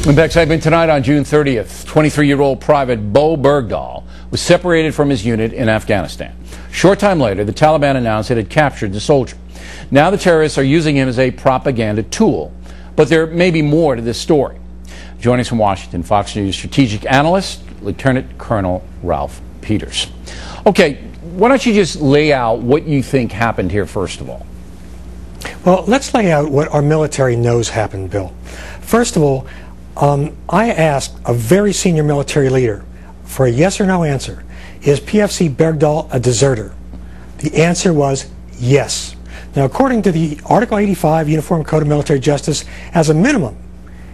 In Beck's segment tonight on June 30th, 23-year-old Private Bowe Bergdahl was separated from his unit in Afghanistan. Short time later, the Taliban announced it had captured the soldier. Now the terrorists are using him as a propaganda tool. But there may be more to this story. Joining us from Washington, Fox News strategic analyst, Lieutenant Colonel Ralph Peters. Okay, why don't you just lay out what you think happened here first of all? Well, let's lay out what our military knows happened, Bill. First of all, I asked a very senior military leader for a yes or no answer. Is PFC Bergdahl a deserter? The answer was yes. Now, according to the Article 85 Uniform Code of Military Justice, as a minimum,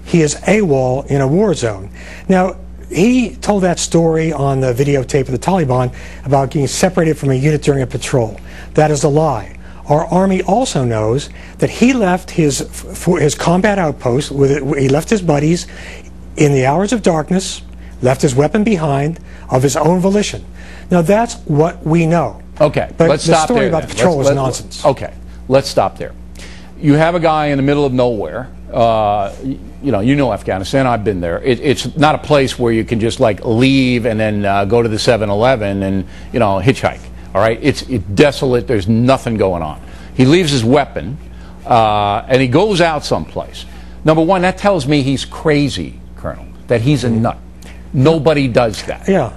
he is AWOL in a war zone. Now, he told that story on the videotape of the Taliban about getting separated from a unit during a patrol. That is a lie. Our Army also knows that he left his combat outpost, he left his buddies in the hours of darkness, left his weapon behind of his own volition. Now that's what we know. Okay, but let's stop there. The story about the patrol is nonsense. Okay, let's stop there. You have a guy in the middle of nowhere. You know Afghanistan. I've been there. It's not a place where you can just like leave and then go to the 7-Eleven and hitchhike. All right, it's desolate. There's nothing going on. He leaves his weapon and he goes out someplace. Number one, that tells me he's crazy, Colonel. That he's a nut. Nobody does that. Yeah.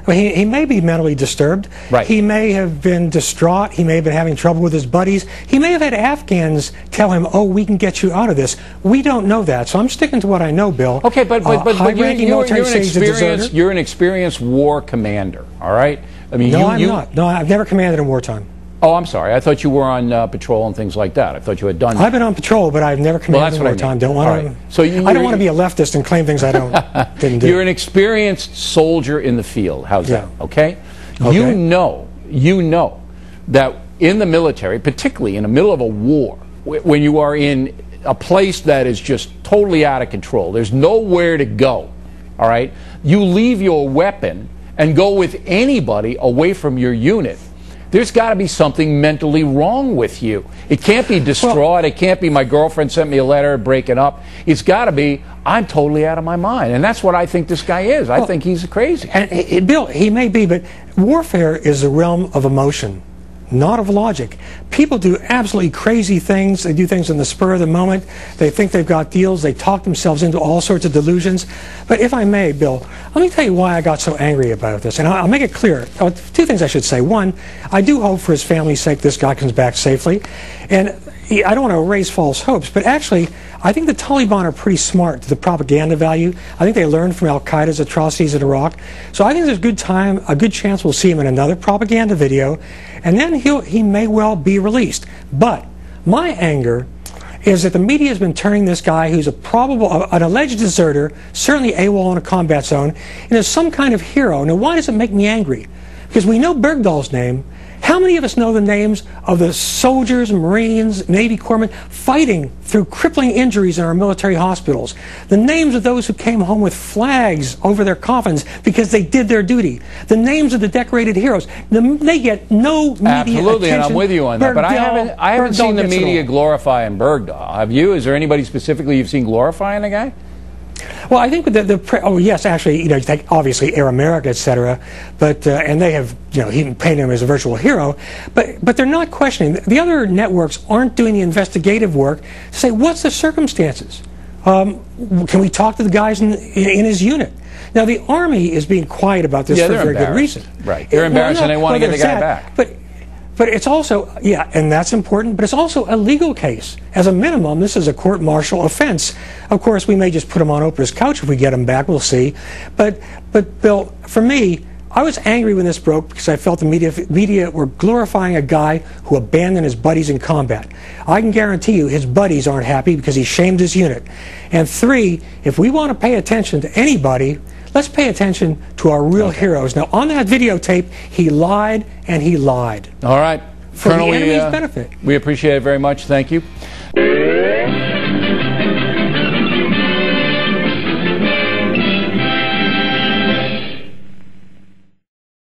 Well, he may be mentally disturbed. Right. He may have been distraught. He may have been having trouble with his buddies. He may have had Afghans tell him, "Oh, we can get you out of this." We don't know that, so I'm sticking to what I know, Bill. Okay, but you're an experienced war commander. All right. I mean, no, I'm not. No, I've never commanded in wartime. Oh, I'm sorry. I thought you were on patrol and things like that. I thought you had done. I've been on patrol, but I've never commanded in wartime. Don't want to. So I don't want to be a leftist and claim things I didn't do. You're an experienced soldier in the field. How's that? Okay. You know that in the military, particularly in the middle of a war, when you are in a place that is just totally out of control, there's nowhere to go. All right. You leave your weapon and go with anybody away from your unit. There's got to be something mentally wrong with you. It can't be distraught. It can't be my girlfriend sent me a letter breaking up. It's got to be I'm totally out of my mind. And that's what I think this guy is. I think he's crazy. And Bill, he may be, but warfare is the realm of emotion, not of logic. People do absolutely crazy things. They do things in the spur of the moment. They think they've got deals. They talk themselves into all sorts of delusions. But if I may, Bill, let me tell you why I got so angry about this. And I'll make it clear. Two things I should say. One, I do hope for his family's sake this guy comes back safely. And I don't want to raise false hopes, but actually, I think the Taliban are pretty smart to the propaganda value. I think they learned from Al-Qaeda's atrocities in Iraq. So I think there's a good chance we'll see him in another propaganda video, and then he may well be released. But my anger is that the media has been turning this guy who's an alleged deserter, certainly AWOL in a combat zone, into some kind of hero. Now, why does it make me angry? Because we know Bergdahl's name. How many of us know the names of the soldiers, Marines, Navy corpsmen fighting through crippling injuries in our military hospitals? The names of those who came home with flags over their coffins because they did their duty. The names of the decorated heroes. They get no media Absolutely, attention. And I'm with you on that. But I haven't seen the media glorifying Bergdahl. Have you? Is there anybody specifically you've seen glorifying the guy? Well, I think yes, actually, you take obviously Air America, etc. But and they have, he painted him as a virtual hero. But they're not questioning. The other networks aren't doing the investigative work to say what's the circumstances. Can we talk to the guys in his unit? Now, the Army is being quiet about this for a very good reason. Right, they're embarrassed and they want to get the guy back. But it's also, and that's important, but it's also a legal case. As a minimum, this is a court-martial offense. Of course, we may just put him on Oprah's couch if we get him back, we'll see. But Bill, for me, I was angry when this broke because I felt the media were glorifying a guy who abandoned his buddies in combat. I can guarantee you his buddies aren't happy because he shamed his unit. And three, if we want to pay attention to anybody, let's pay attention to our real heroes. Now, on that videotape, he lied and he lied. All right. For the enemy's benefit. We appreciate it very much. Thank you.